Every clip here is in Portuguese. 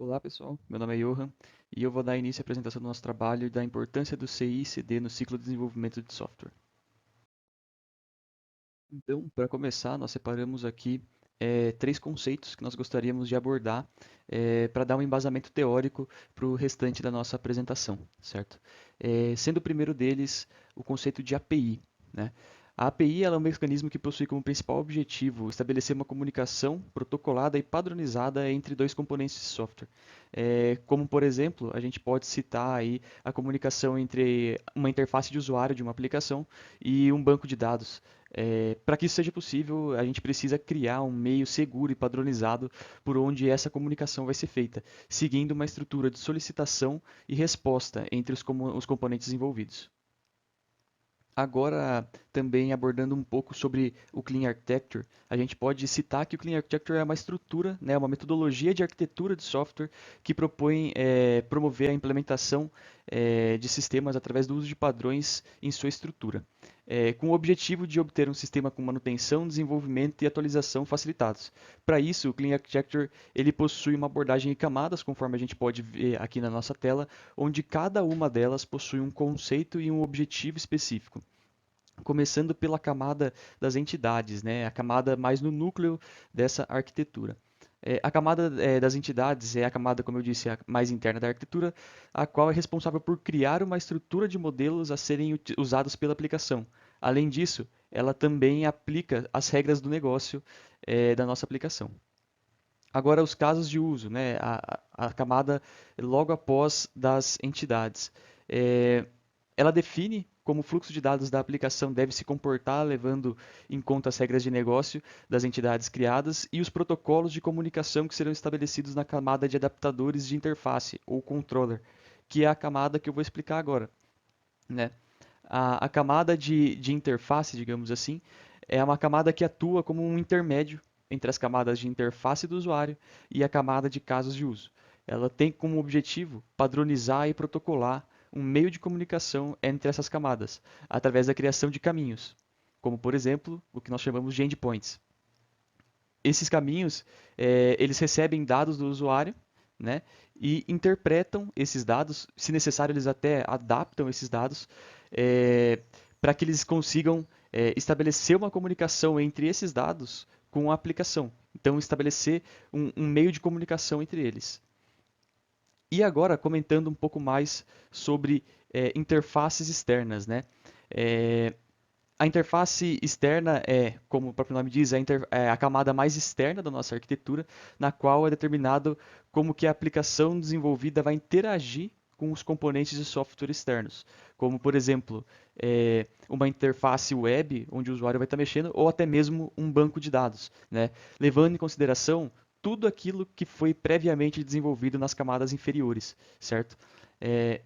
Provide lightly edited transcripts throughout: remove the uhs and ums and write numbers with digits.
Olá pessoal, meu nome é Johan e eu vou dar início à apresentação do nosso trabalho e da importância do CI e CD no ciclo de desenvolvimento de software. Então, para começar, nós separamos aqui três conceitos que nós gostaríamos de abordar para dar um embasamento teórico para o restante da nossa apresentação, certo? Sendo o primeiro deles o conceito de API, né? A API ela é um mecanismo que possui como principal objetivo estabelecer uma comunicação protocolada e padronizada entre dois componentes de software. Como, por exemplo, a gente pode citar aí a comunicação entre uma interface de usuário de uma aplicação e um banco de dados. Para que isso seja possível, a gente precisa criar um meio seguro e padronizado por onde essa comunicação vai ser feita, seguindo uma estrutura de solicitação e resposta entre os componentes envolvidos. Agora, também abordando um pouco sobre o Clean Architecture, a gente pode citar que o Clean Architecture é uma estrutura, né, uma metodologia de arquitetura de software que propõe promover a implementação de sistemas através do uso de padrões em sua estrutura, com o objetivo de obter um sistema com manutenção, desenvolvimento e atualização facilitados. Para isso, o Clean Architecture ele possui uma abordagem em camadas, conforme a gente pode ver aqui na nossa tela, onde cada uma delas possui um conceito e um objetivo específico. Começando pela camada das entidades, né? A camada mais no núcleo dessa arquitetura. A camada das entidades é a camada, como eu disse, a mais interna da arquitetura, a qual é responsável por criar uma estrutura de modelos a serem usados pela aplicação. Além disso, ela também aplica as regras do negócio da nossa aplicação. Agora, os casos de uso, né? A camada logo após das entidades. É, Ela define como o fluxo de dados da aplicação deve se comportar, levando em conta as regras de negócio das entidades criadas e os protocolos de comunicação que serão estabelecidos na camada de adaptadores de interface, ou controller, que é a camada que eu vou explicar agora, né? A camada de interface, digamos assim, é uma camada que atua como um intermédio entre as camadas de interface do usuário e a camada de casos de uso. Ela tem como objetivo padronizar e protocolar um meio de comunicação entre essas camadas, através da criação de caminhos, como por exemplo o que nós chamamos de endpoints. Esses caminhos, eles recebem dados do usuário, né, e interpretam esses dados, se necessário eles até adaptam esses dados para que eles consigam estabelecer uma comunicação entre esses dados com a aplicação. Então, estabelecer um meio de comunicação entre eles. E agora, comentando um pouco mais sobre interfaces externas, né? É, a interface externa é, como o próprio nome diz, é a camada mais externa da nossa arquitetura, na qual é determinado como que a aplicação desenvolvida vai interagir com os componentes de software externos, como por exemplo, uma interface web onde o usuário vai estar mexendo, ou até mesmo um banco de dados, né? Levando em consideração tudo aquilo que foi previamente desenvolvido nas camadas inferiores, certo?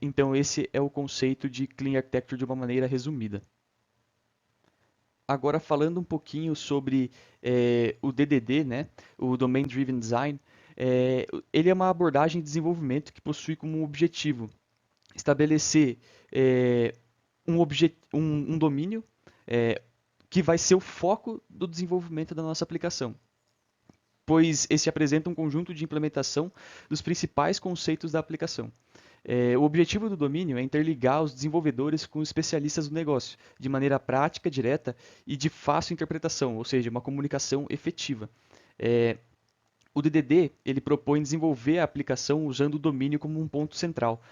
Então esse é o conceito de Clean Architecture de uma maneira resumida. Agora falando um pouquinho sobre o DDD, né, o Domain Driven Design, ele é uma abordagem de desenvolvimento que possui como objetivo estabelecer um domínio que vai ser o foco do desenvolvimento da nossa aplicação, pois esse apresenta um conjunto de implementação dos principais conceitos da aplicação. O objetivo do domínio é interligar os desenvolvedores com os especialistas do negócio, de maneira prática, direta e de fácil interpretação, ou seja, uma comunicação efetiva. É, o DDD ele propõe desenvolver a aplicação usando o domínio como um ponto central,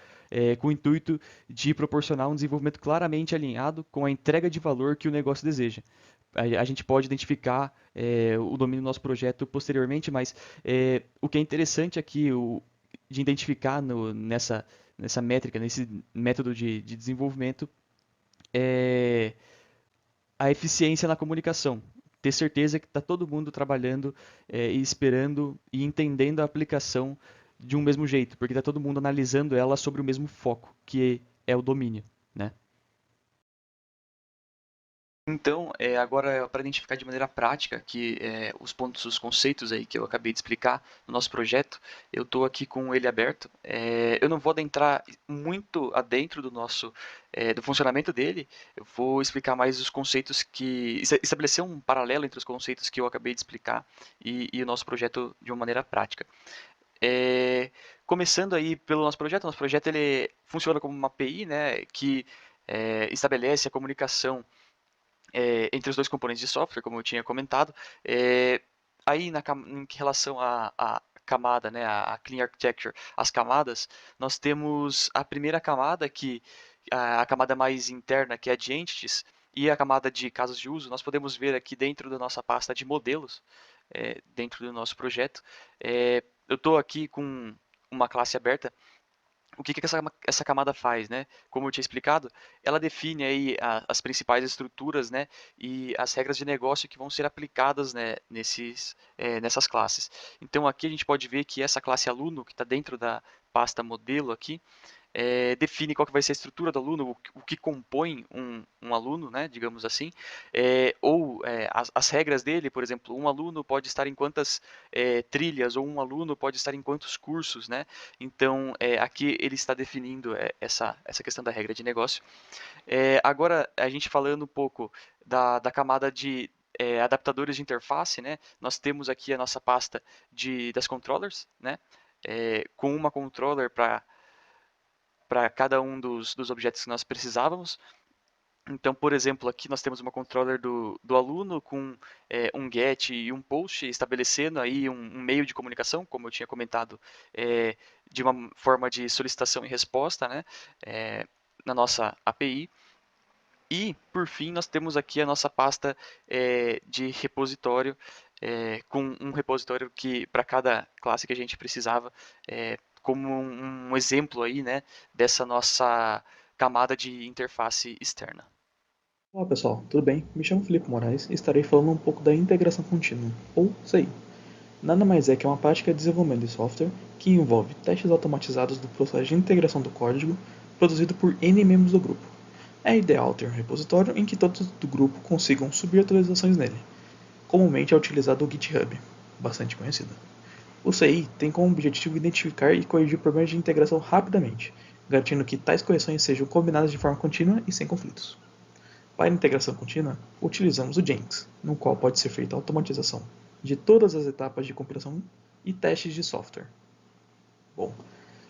com o intuito de proporcionar um desenvolvimento claramente alinhado com a entrega de valor que o negócio deseja. A gente pode identificar o domínio do nosso projeto posteriormente, mas o que é interessante aqui de identificar nessa métrica, nesse método de desenvolvimento, é a eficiência na comunicação. Ter certeza que está todo mundo trabalhando e esperando e entendendo a aplicação de um mesmo jeito, porque está todo mundo analisando ela sobre o mesmo foco, que é o domínio, né? Então, agora para identificar de maneira prática que os pontos, os conceitos aí que eu acabei de explicar no nosso projeto, eu estou aqui com ele aberto. Eu não vou adentrar muito adentro do funcionamento dele. Eu vou explicar mais os conceitos estabelecer um paralelo entre os conceitos que eu acabei de explicar e o nosso projeto de uma maneira prática. Começando aí pelo nosso projeto ele funciona como uma API, né, que estabelece a comunicação entre os dois componentes de software, como eu tinha comentado. Aí, em relação à camada, né, a Clean Architecture, as camadas, nós temos a primeira camada, a camada mais interna, que é a de Entities, e a camada de casos de uso. Nós podemos ver aqui dentro da nossa pasta de modelos, dentro do nosso projeto. Eu estou aqui com uma classe aberta. O que essa camada faz, né? Como eu tinha explicado, ela define aí as principais estruturas, né, e as regras de negócio que vão ser aplicadas, né, nessas classes. Então aqui a gente pode ver que essa classe aluno, que está dentro da pasta modelo aqui, define qual que vai ser a estrutura do aluno, o que compõe um aluno, né, digamos assim, as regras dele, por exemplo, um aluno pode estar em quantas trilhas, ou um aluno pode estar em quantos cursos, né? Então, aqui ele está definindo essa questão da regra de negócio. Agora, a gente falando um pouco da camada de adaptadores de interface, né? Nós temos aqui a nossa pasta das controllers, né? Com uma controller para cada um dos objetos que nós precisávamos. Então, por exemplo, aqui nós temos uma controller do aluno com um get e um post, estabelecendo aí um meio de comunicação, como eu tinha comentado, de uma forma de solicitação e resposta, né, na nossa API. E, por fim, nós temos aqui a nossa pasta de repositório, com um repositório que para cada classe que a gente precisava, como um exemplo aí, né, dessa nossa camada de interface externa. Olá pessoal, tudo bem? Me chamo Felipe Moraes e estarei falando um pouco da integração contínua, ou CI. Nada mais é que uma prática de desenvolvimento de software que envolve testes automatizados do processo de integração do código produzido por N membros do grupo. É ideal ter um repositório em que todos do grupo consigam subir atualizações nele. Comumente é utilizado o GitHub, bastante conhecido. O CI tem como objetivo identificar e corrigir problemas de integração rapidamente, garantindo que tais correções sejam combinadas de forma contínua e sem conflitos. Para integração contínua, utilizamos o Jenkins, no qual pode ser feita a automatização de todas as etapas de compilação e testes de software. Bom,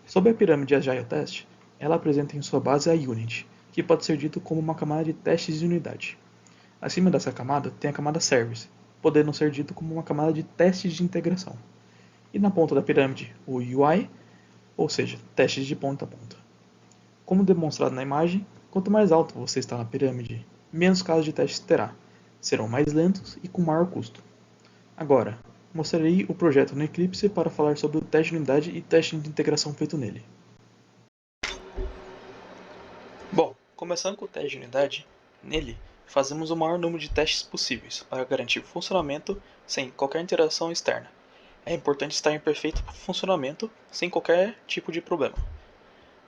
sobre a pirâmide Agile Test, ela apresenta em sua base a Unity, que pode ser dito como uma camada de testes de unidade. Acima dessa camada tem a camada Service, podendo ser dito como uma camada de testes de integração. E na ponta da pirâmide, o UI, ou seja, testes de ponta a ponta. Como demonstrado na imagem, quanto mais alto você está na pirâmide, menos casos de testes terá, serão mais lentos e com maior custo. Agora, mostrarei o projeto no Eclipse para falar sobre o teste de unidade e teste de integração feito nele. Bom, começando com o teste de unidade, nele fazemos o maior número de testes possíveis para garantir o funcionamento sem qualquer interação externa. É importante estar em perfeito funcionamento sem qualquer tipo de problema.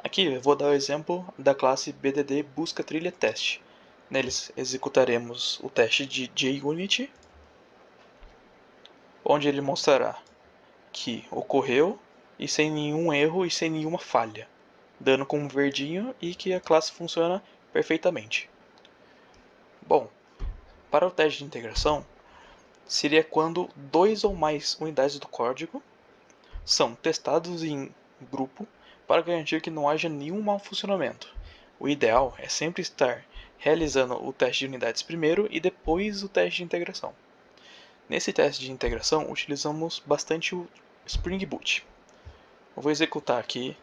Aqui eu vou dar o exemplo da classe BDD Busca Trilha Teste. Neles executaremos o teste de JUnit, onde ele mostrará que ocorreu e sem nenhum erro e sem nenhuma falha, dando como verdinho e que a classe funciona perfeitamente. Bom, para o teste de integração, seria quando dois ou mais unidades do código são testados em grupo para garantir que não haja nenhum mau funcionamento. O ideal é sempre estar realizando o teste de unidades primeiro e depois o teste de integração. Nesse teste de integração, utilizamos bastante o Spring Boot. Eu vou executar aqui.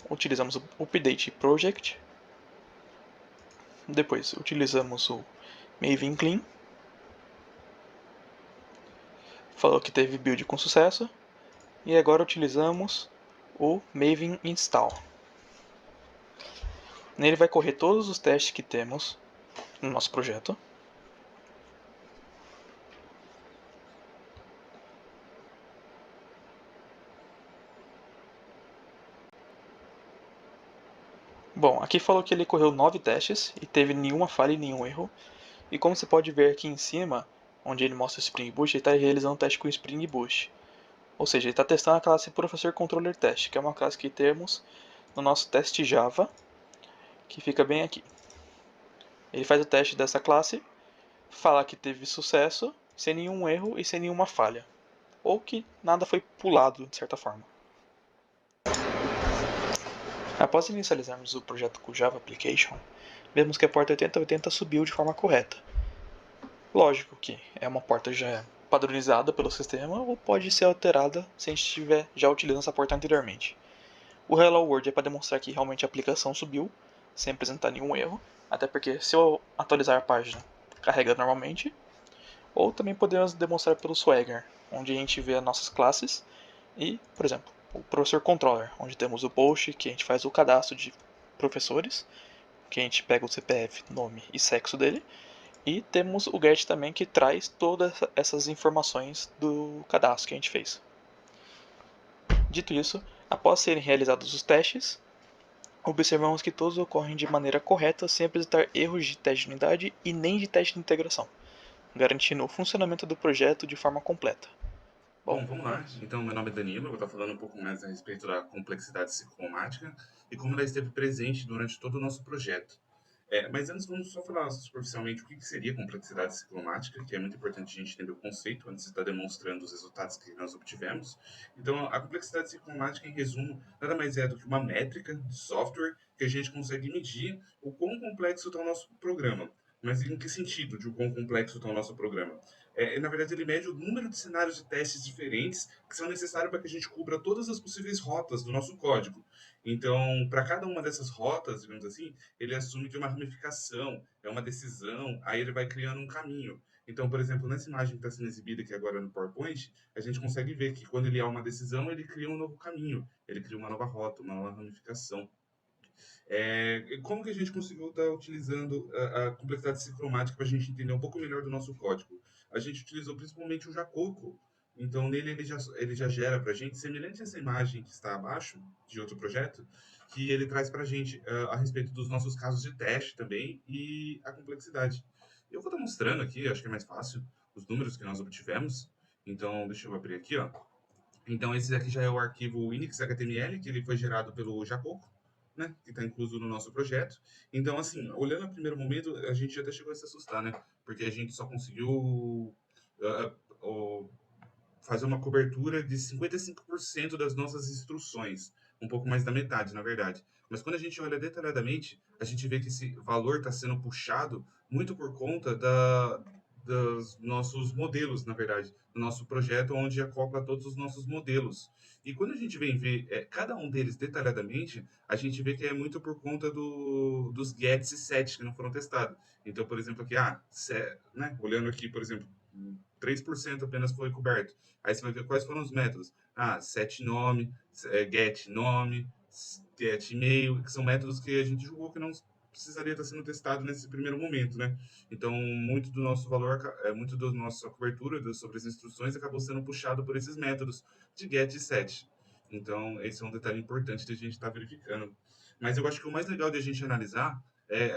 Utilizamos o Update Project. Depois utilizamos o Maven Clean. Falou que teve build com sucesso. E agora utilizamos o Maven Install. Nele vai correr todos os testes que temos no nosso projeto. Bom, aqui falou que ele correu 9 testes e teve nenhuma falha e nenhum erro. E como você pode ver aqui em cima, onde ele mostra o Spring Boot, ele está realizando um teste com o Spring Boot. Ou seja, ele está testando a classe Professor Controller Test, que é uma classe que temos no nosso teste Java, que fica bem aqui. Ele faz o teste dessa classe, fala que teve sucesso, sem nenhum erro e sem nenhuma falha. ou que nada foi pulado de certa forma. Após inicializarmos o projeto com o Java Application, vemos que a porta 8080 subiu de forma correta. Lógico que é uma porta já padronizada pelo sistema ou pode ser alterada se a gente estiver já utilizando essa porta anteriormente. O Hello World é para demonstrar que realmente a aplicação subiu, sem apresentar nenhum erro, até porque se eu atualizar a página, carrega normalmente. Ou também podemos demonstrar pelo Swagger, onde a gente vê as nossas classes e, por exemplo, o professor controller, onde temos o post, que a gente faz o cadastro de professores, que a gente pega o CPF, nome e sexo dele, e temos o get também, que traz todas essas informações do cadastro que a gente fez. Dito isso, após serem realizados os testes, observamos que todos ocorrem de maneira correta sem apresentar erros de teste de unidade e nem de teste de integração, garantindo o funcionamento do projeto de forma completa. Bom, vamos lá. Então, meu nome é Danilo, eu vou estar falando um pouco mais a respeito da complexidade ciclomática e como ela esteve presente durante todo o nosso projeto. Mas antes, vamos só falar superficialmente o que seria complexidade ciclomática, que é muito importante a gente entender o conceito antes de estar demonstrando os resultados que nós obtivemos. Então, a complexidade ciclomática, em resumo, nada mais é do que uma métrica de software que a gente consegue medir o quão complexo está o nosso programa. Mas em que sentido de o quão complexo está o nosso programa? Na verdade, ele mede o número de cenários de testes diferentes que são necessários para que a gente cubra todas as possíveis rotas do nosso código. Então, para cada uma dessas rotas, digamos assim, ele assume que é uma ramificação, é uma decisão, aí ele vai criando um caminho. Então, por exemplo, nessa imagem que está sendo exibida aqui agora no PowerPoint, a gente consegue ver que quando ele há uma decisão, ele cria um novo caminho, ele cria uma nova rota, uma nova ramificação. Como que a gente conseguiu estar utilizando a complexidade ciclomática para a gente entender um pouco melhor do nosso código? A gente utilizou principalmente o Jacoco. Então, nele ele já gera para a gente, semelhante a essa imagem que está abaixo, de outro projeto, que ele traz para a gente a respeito dos nossos casos de teste também e a complexidade. Eu vou estar mostrando aqui, acho que é mais fácil, os números que nós obtivemos. Então, deixa eu abrir aqui, ó. Então, esse aqui já é o arquivo inix.html, que ele foi gerado pelo Jacoco, né, que está incluso no nosso projeto. Então, assim, olhando a primeiro momento, a gente até chegou a se assustar, né? Porque a gente só conseguiu fazer uma cobertura de 55% das nossas instruções, um pouco mais da metade, na verdade. Mas quando a gente olha detalhadamente, a gente vê que esse valor está sendo puxado muito por conta dos nossos modelos, na verdade, do nosso projeto, onde acopla todos os nossos modelos. E quando a gente vem ver cada um deles detalhadamente, a gente vê que é muito por conta dos gets e sets que não foram testados. Então, por exemplo, aqui, né, olhando aqui, por exemplo, 3% apenas foi coberto. Aí você vai ver quais foram os métodos. Set nome, get nome, get e-mail, que são métodos que a gente julgou que não precisaria estar sendo testado nesse primeiro momento, né? Então, muito do nosso valor, muito da nossa cobertura sobre as instruções acabou sendo puxado por esses métodos de get e set. Então, esse é um detalhe importante que a gente estar verificando. Mas eu acho que o mais legal de a gente analisar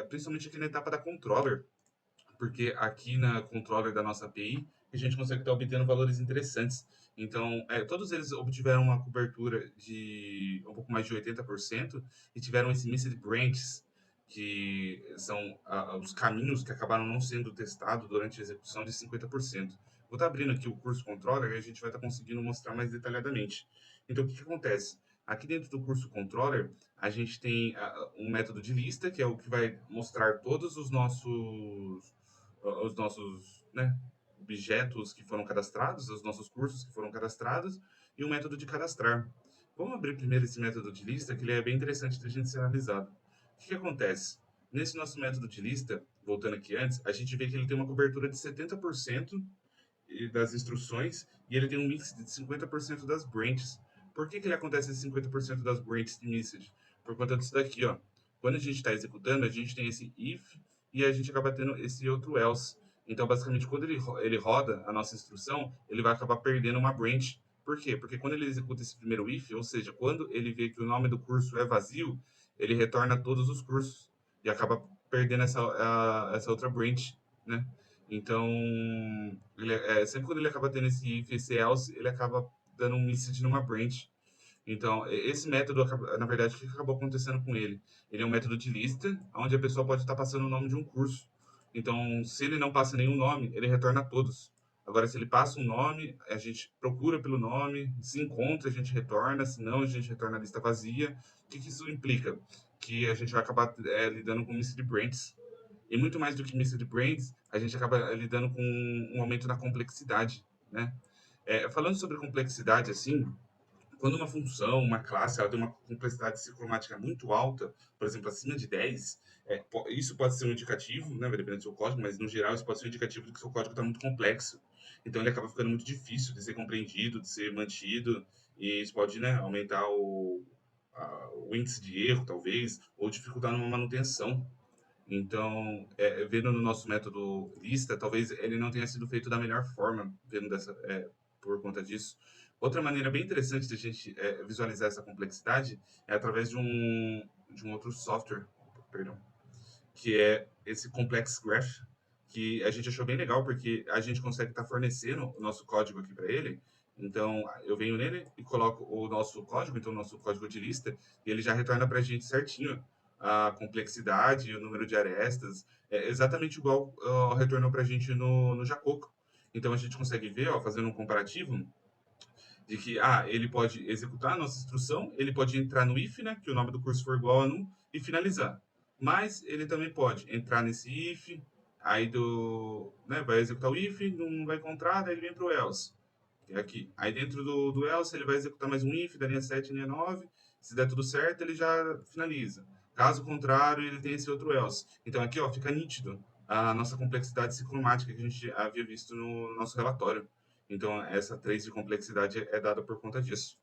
principalmente aqui na etapa da controller, porque aqui na controller da nossa API, a gente consegue estar obtendo valores interessantes. Então, todos eles obtiveram uma cobertura de um pouco mais de 80% e tiveram esse missed branches, que são os caminhos que acabaram não sendo testados durante a execução de 50%. Vou estar abrindo aqui o curso controller e a gente vai estar conseguindo mostrar mais detalhadamente. Então, o que acontece? Aqui dentro do curso controller, a gente tem um método de lista, que é o que vai mostrar todos os nossos, né, objetos que foram cadastrados, os nossos cursos que foram cadastrados, e o método de cadastrar. Vamos abrir primeiro esse método de lista, que ele é bem interessante de a gente ser analisado. O que acontece? Nesse nosso método de lista, voltando aqui antes, a gente vê que ele tem uma cobertura de 70% das instruções e ele tem um mix de 50% das branches. Por que ele acontece em 50% das branches de message? Por conta disso daqui, ó. Quando a gente está executando, a gente tem esse if e a gente acaba tendo esse outro else. Então, basicamente, quando ele roda a nossa instrução, ele vai acabar perdendo uma branch. Por quê? Porque quando ele executa esse primeiro if, ou seja, quando ele vê que o nome do curso é vazio, ele retorna todos os cursos e acaba perdendo essa outra branch, né? Então, sempre quando ele acaba tendo esse if, esse else, ele acaba dando um message numa branch. Então, esse método, na verdade, o que acabou acontecendo com ele? Ele é um método de lista, onde a pessoa pode estar passando o nome de um curso. Então, se ele não passa nenhum nome, ele retorna todos. Agora, se ele passa um nome, a gente procura pelo nome, se encontra, a gente retorna, se não, a gente retorna a lista vazia. O que isso implica? Que a gente vai acabar lidando com Mystery Brands. E muito mais do que Mystery Brands, a gente acaba lidando com um aumento na complexidade, né? Falando sobre complexidade, assim, quando uma função, uma classe, ela tem uma complexidade ciclomática muito alta, por exemplo, acima de 10, isso pode ser um indicativo, né, vai depender do seu código, mas no geral isso pode ser um indicativo de que o seu código está muito complexo. Então ele acaba ficando muito difícil de ser compreendido, de ser mantido, e isso pode, né, aumentar o índice de erro, talvez, ou dificultar numa manutenção. Então, vendo no nosso método lista, talvez ele não tenha sido feito da melhor forma, por conta disso. Outra maneira bem interessante de a gente visualizar essa complexidade é através de um outro software, perdão, que é esse Complex Graph, que a gente achou bem legal, porque a gente consegue estar fornecendo o nosso código aqui para ele. Então, eu venho nele e coloco o nosso código, então o nosso código de lista, e ele já retorna para a gente certinho a complexidade, o número de arestas, exatamente igual retornou para a gente no Jacoco. Então, a gente consegue ver, ó, fazendo um comparativo, de que ele pode executar a nossa instrução, ele pode entrar no if, né, que o nome do curso for igual a num, e finalizar. Mas ele também pode entrar nesse if, aí vai executar o if, não vai encontrar, daí ele vem para o else, que é aqui. Aí dentro do else ele vai executar mais um if da linha 7 e linha 9, se der tudo certo ele já finaliza. Caso contrário, ele tem esse outro else. Então aqui ó, fica nítido a nossa complexidade ciclomática que a gente havia visto no nosso relatório. Então, essa trace de complexidade é dada por conta disso.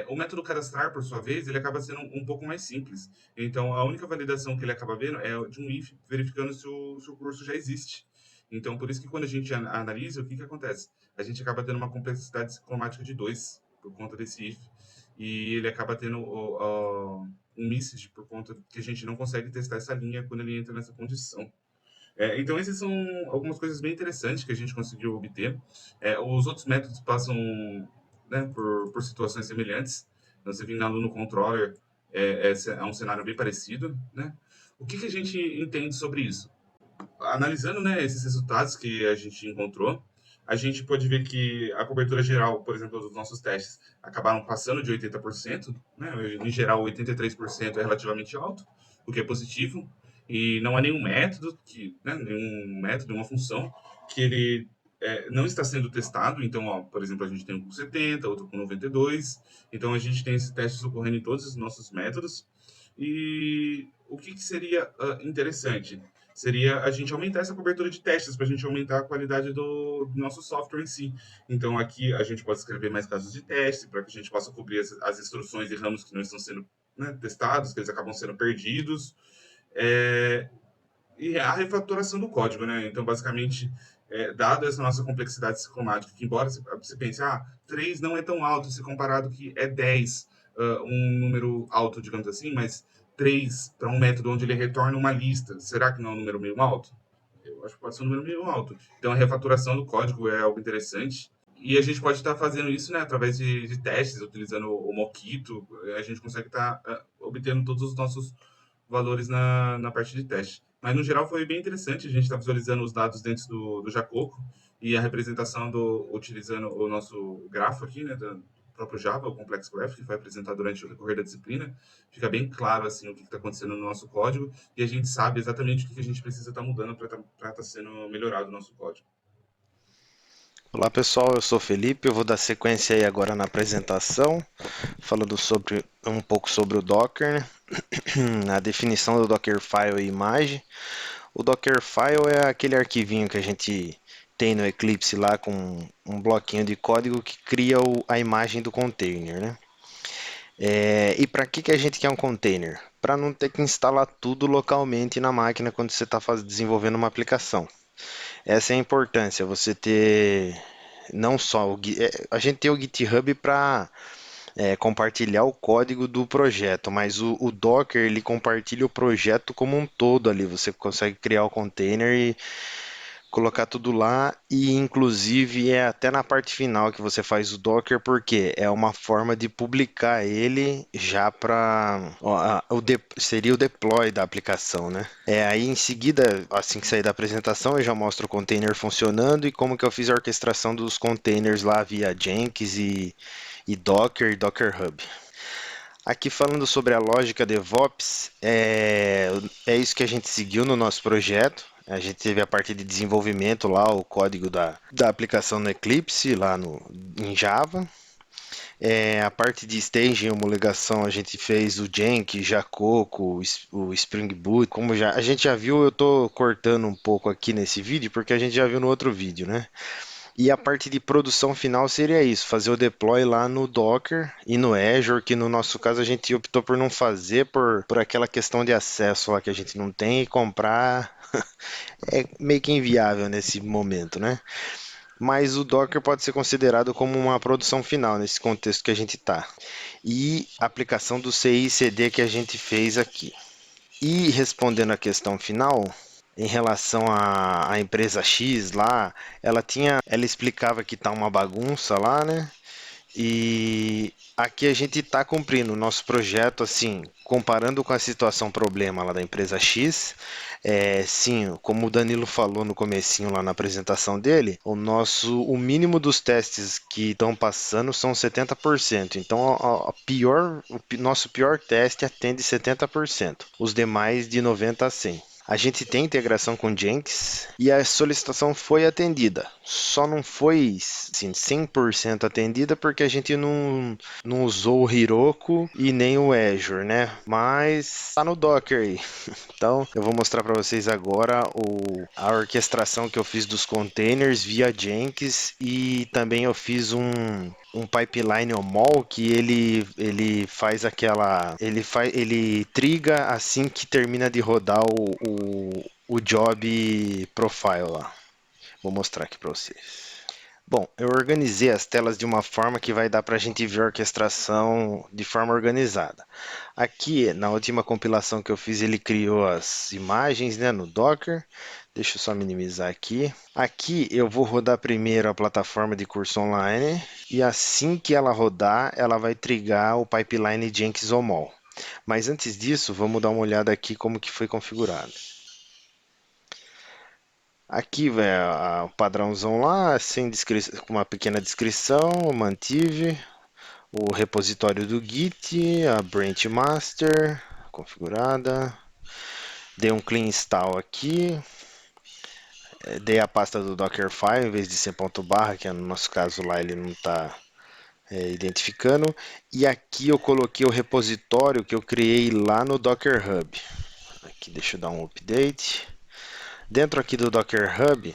O método cadastrar, por sua vez, ele acaba sendo um pouco mais simples. Então, a única validação que ele acaba vendo é de um if, verificando se o curso já existe. Então, por isso que quando a gente analisa, o que acontece? A gente acaba tendo uma complexidade cromática de 2, por conta desse if. E ele acaba tendo um message, por conta que a gente não consegue testar essa linha quando ele entra nessa condição. Então, essas são algumas coisas bem interessantes que a gente conseguiu obter. Os outros métodos passam, né, por situações semelhantes. Então, você vindo no controller, é um cenário bem parecido. Né? O que a gente entende sobre isso? Analisando, né, esses resultados que a gente encontrou, a gente pode ver que a cobertura geral, por exemplo, dos nossos testes, acabaram passando de 80%, né? Em geral, 83% é relativamente alto, o que é positivo, e não há nenhum método, nenhuma função que ele não está sendo testado. Então, ó, por exemplo, a gente tem um com 70, outro com 92, então a gente tem esses testes ocorrendo em todos os nossos métodos. E o que seria interessante? Seria a gente aumentar essa cobertura de testes, para a gente aumentar a qualidade do nosso software em si. Então, aqui a gente pode escrever mais casos de teste, para que a gente possa cobrir as instruções e ramos que não estão sendo, né, testados, que eles acabam sendo perdidos. E a refatoração do código, né? Então, basicamente, dado essa nossa complexidade ciclomática, que embora você pense, 3 não é tão alto se comparado que é 10, um número alto, digamos assim, mas 3 para um método onde ele retorna uma lista, será que não é um número meio alto? Eu acho que pode ser um número meio alto. Então, a refaturação do código é algo interessante. E a gente pode estar fazendo isso, né, através de testes, utilizando o Mockito. A gente consegue estar obtendo todos os nossos valores na parte de teste. Mas, no geral, foi bem interessante. A gente está visualizando os dados dentro do Jacoco e a representação utilizando o nosso grafo aqui, né, do próprio Java, o Complex Graph, que foi apresentado durante o decorrer da disciplina. Fica bem claro assim, o que está acontecendo no nosso código e a gente sabe exatamente o que a gente precisa estar mudando para estar sendo melhorado o nosso código. Olá pessoal, eu sou o Felipe, eu vou dar sequência aí agora na apresentação, falando um pouco sobre o Docker, né? A definição do Dockerfile e imagem. O Dockerfile é aquele arquivinho que a gente tem no Eclipse lá com um bloquinho de código que cria a imagem do container, né? E para que a gente quer um container? Para não ter que instalar tudo localmente na máquina quando você está desenvolvendo uma aplicação. Essa é a importância, você ter não só a gente tem o GitHub para compartilhar o código do projeto, mas o Docker ele compartilha o projeto como um todo ali. Você consegue criar o container e colocar tudo lá e inclusive é até na parte final que você faz o Docker, porque é uma forma de publicar ele já para seria o deploy da aplicação, né? Aí em seguida, assim que sair da apresentação, eu já mostro o container funcionando e como que eu fiz a orquestração dos containers lá via Jenkins e Docker e Docker Hub. Aqui falando sobre a lógica DevOps, é isso que a gente seguiu no nosso projeto. A gente teve a parte de desenvolvimento lá, o código da aplicação no Eclipse, lá em Java. A parte de staging e homologação, a gente fez o Jenkins, Jacoco, o Spring Boot. Como a gente já viu, eu estou cortando um pouco aqui nesse vídeo, porque a gente já viu no outro vídeo, né? E a parte de produção final seria isso, fazer o deploy lá no Docker e no Azure, que no nosso caso a gente optou por não fazer por aquela questão de acesso lá que a gente não tem e comprar é meio que inviável nesse momento, né? Mas o Docker pode ser considerado como uma produção final nesse contexto que a gente está. E a aplicação do CI e CD que a gente fez aqui. E respondendo a questão final, em relação à empresa X lá, ela explicava que tá uma bagunça lá, né? E aqui a gente está cumprindo o nosso projeto, assim, comparando com a situação problema lá da empresa X, sim, como o Danilo falou no comecinho lá na apresentação dele, o mínimo dos testes que estão passando são 70%. Então, nosso pior teste atende 70%, os demais de 90 a 100. A gente tem integração com Jenkins e a solicitação foi atendida. Só não foi assim, 100% atendida porque a gente não usou o Heroku e nem o Azure, né? Mas tá no Docker aí. Então, eu vou mostrar para vocês agora a orquestração que eu fiz dos containers via Jenkins e também eu fiz um pipeline OMOL que ele faz ele triga assim que termina de rodar o job profile lá. Vou mostrar aqui para vocês. Bom, eu organizei as telas de uma forma que vai dar para a gente ver a orquestração de forma organizada. Aqui, na última compilação que eu fiz, ele criou as imagens, né, no Docker. Deixa eu só minimizar aqui. Aqui eu vou rodar primeiro a plataforma de curso online e assim que ela rodar, ela vai trigar o pipeline Jenkins OMOL. Mas antes disso, vamos dar uma olhada aqui como que foi configurado. Aqui vai o padrãozão lá, com uma pequena descrição, eu mantive o repositório do Git, a branch master configurada, dei um clean install aqui, dei a pasta do Dockerfile em vez de ser ponto barra, que no nosso caso lá ele não está identificando, e aqui eu coloquei o repositório que eu criei lá no Docker Hub. Aqui deixa eu dar um update. Dentro aqui do Docker Hub,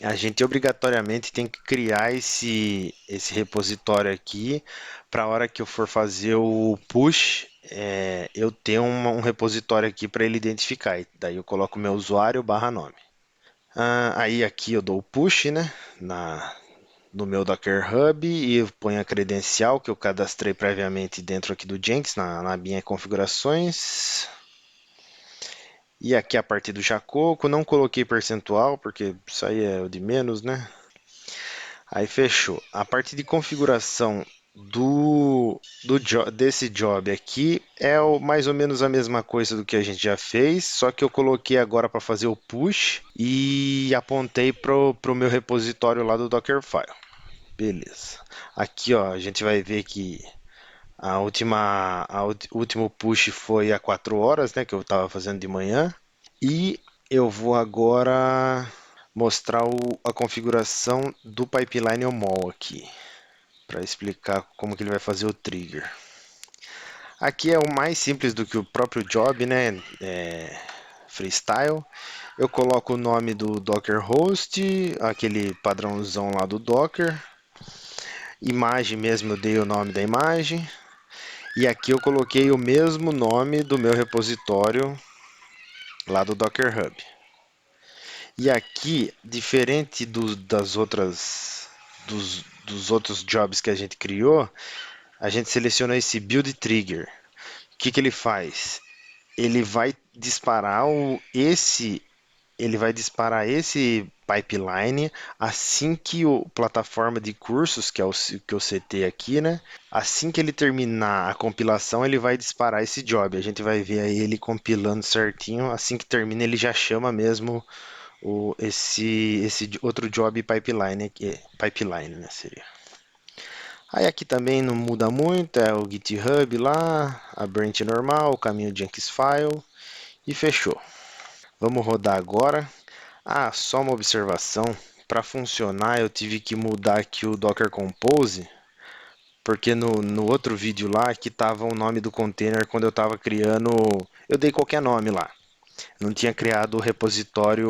a gente obrigatoriamente tem que criar esse repositório aqui para a hora que eu for fazer o push, eu ter um repositório aqui para ele identificar. Daí eu coloco meu usuário barra nome. Aí aqui eu dou o push, né, no meu Docker Hub e eu ponho a credencial que eu cadastrei previamente dentro aqui do Jenkins, na minha configurações. E aqui a partir do Jacoco, não coloquei percentual, porque isso aí é o de menos, né? Aí fechou. A parte de configuração desse job aqui mais ou menos a mesma coisa do que a gente já fez, só que eu coloquei agora para fazer o push e apontei pro meu repositório lá do Dockerfile. Beleza. Aqui ó, a gente vai ver que o último push foi há 4 horas, né, que eu estava fazendo de manhã. E eu vou agora mostrar a configuração do pipeline OMOL aqui, para explicar como que ele vai fazer o trigger. Aqui é o mais simples do que o próprio job, né? Freestyle. Eu coloco o nome do Docker host, aquele padrãozão lá do Docker. Imagem mesmo, eu dei o nome da imagem. E aqui eu coloquei o mesmo nome do meu repositório lá do Docker Hub. E aqui, diferente dos outros jobs que a gente criou, a gente seleciona esse Build Trigger. O que ele faz? Ele vai disparar esse pipeline. Assim que o plataforma de cursos, que é o que eu setei aqui, né? Assim que ele terminar a compilação, ele vai disparar esse job. A gente vai ver aí ele compilando certinho. Assim que termina, ele já chama mesmo esse outro job pipeline aqui, pipeline, né? Seria. Aí aqui também não muda muito, é o GitHub lá, a branch normal, o caminho Jenkins file e fechou. Vamos rodar agora. Ah, só uma observação. Para funcionar, eu tive que mudar aqui o Docker Compose, porque no outro vídeo lá que estava o nome do container quando eu estava criando, eu dei qualquer nome lá. Não tinha criado o repositório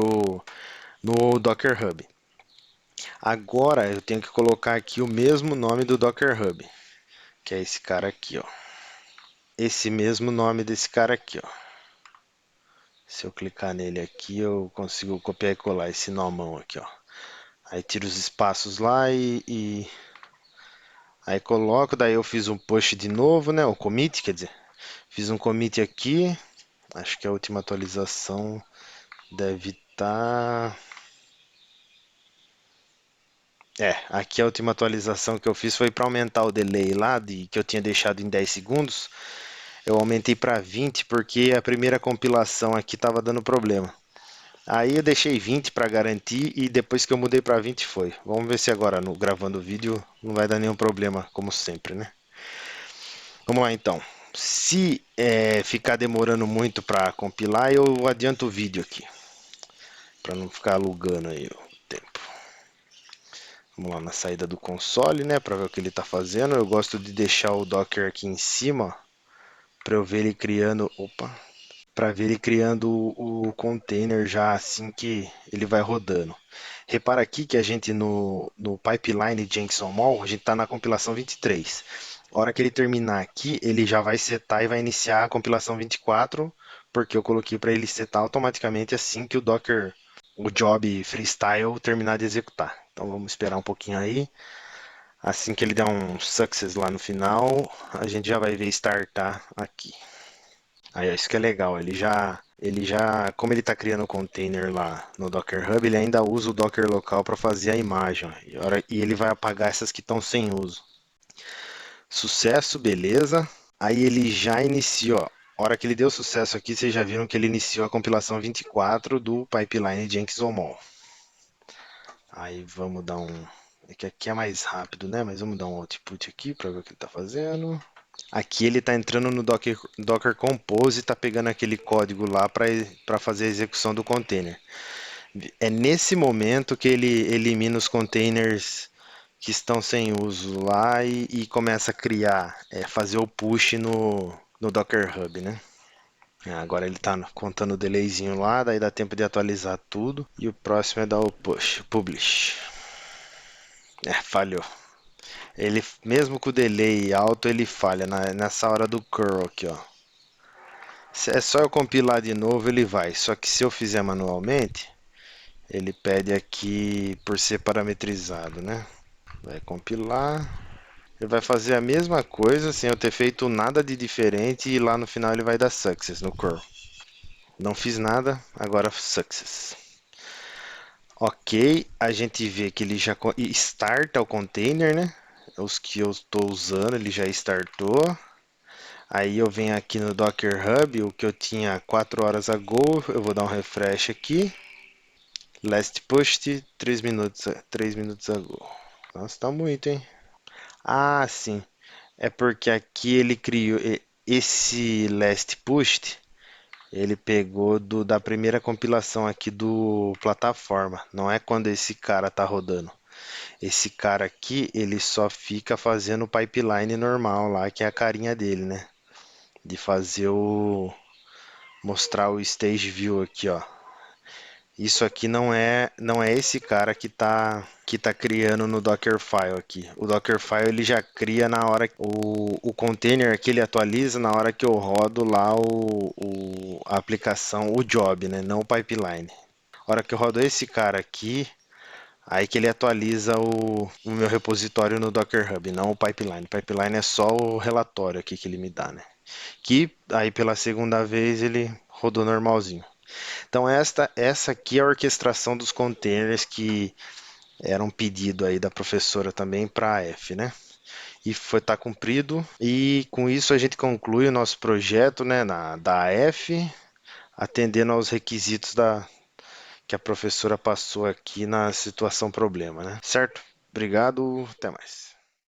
no Docker Hub. Agora eu tenho que colocar aqui o mesmo nome do Docker Hub, que é esse cara aqui, ó. Esse mesmo nome desse cara aqui, ó. Se eu clicar nele aqui, eu consigo copiar e colar esse nomão aqui, ó. Aí tiro os espaços lá aí coloco, daí eu fiz um push de novo, né? O commit, quer dizer, fiz um commit aqui. Acho que a última atualização deve estar. Aqui a última atualização que eu fiz foi para aumentar o delay lá, que eu tinha deixado em 10 segundos. Eu aumentei para 20 porque a primeira compilação aqui estava dando problema. Aí eu deixei 20 para garantir e depois que eu mudei para 20 foi. Vamos ver se agora gravando o vídeo não vai dar nenhum problema, como sempre, né? Vamos lá então. Se ficar demorando muito para compilar, eu adianto o vídeo aqui, para não ficar alugando aí o tempo. Vamos lá na saída do console, né, para ver o que ele está fazendo. Eu gosto de deixar o Docker aqui em cima para eu ver ele criando, para ver ele criando o container já assim que ele vai rodando. Repara aqui que a gente no pipeline Jenkins a gente está na compilação 23. A hora que ele terminar aqui, ele já vai setar e vai iniciar a compilação 24, porque eu coloquei para ele setar automaticamente assim que o job freestyle terminar de executar. Então vamos esperar um pouquinho aí. Assim que ele der um success lá no final, a gente já vai ver startar aqui. Aí, isso que é legal, como ele está criando o container lá no Docker Hub, ele ainda usa o Docker local para fazer a imagem, ó, e ele vai apagar essas que estão sem uso. Sucesso, beleza. Aí ele já iniciou, ó. A hora que ele deu sucesso aqui, vocês já viram que ele iniciou a compilação 24 do pipeline Jenkins OML. Aí vamos dar um... É que aqui é mais rápido, né? Mas vamos dar um output aqui para ver o que ele está fazendo. Aqui ele está entrando no Docker Compose e está pegando aquele código lá para fazer a execução do container. É nesse momento que ele elimina os containers que estão sem uso lá e começa a criar, fazer o push no Docker Hub, né? Agora ele está contando o delayzinho lá, daí dá tempo de atualizar tudo. E o próximo é dar o push, publish. Falhou. Ele, mesmo com o delay alto, ele falha nessa hora do curl aqui, ó. Se é só eu compilar de novo, ele vai. Só que se eu fizer manualmente, ele pede aqui por ser parametrizado, né? Vai compilar. Ele vai fazer a mesma coisa sem eu ter feito nada de diferente e lá no final ele vai dar success no curl. Não fiz nada, agora success. Ok, a gente vê que ele já starta o container, né? Os que eu estou usando, ele já startou. Aí eu venho aqui no Docker Hub, o que eu tinha 4 horas ago, eu vou dar um refresh aqui. Last pushed, 3 minutos ago. Nossa, tá muito, hein? Ah, sim. É porque aqui ele criou esse last pushed, ele pegou da primeira compilação aqui do plataforma. Não é quando esse cara tá rodando. Esse cara aqui, ele só fica fazendo o pipeline normal lá, que é a carinha dele, né? De fazer mostrar o stage view aqui, ó. Isso aqui não é esse cara que tá criando no Dockerfile aqui. O Dockerfile ele já cria na hora o container que ele atualiza na hora que eu rodo lá a aplicação, o job, né? Não o pipeline. A hora que eu rodo esse cara aqui, aí que ele atualiza o meu repositório no Docker Hub, não o pipeline. O pipeline é só o relatório aqui que ele me dá, né? Que aí pela segunda vez ele rodou normalzinho. Então essa aqui é a orquestração dos containers que era um pedido aí da professora também para a F, né? E foi tá cumprido. E com isso a gente conclui o nosso projeto, né, da AF, atendendo aos requisitos que a professora passou aqui na situação problema, né? Certo? Obrigado, até mais.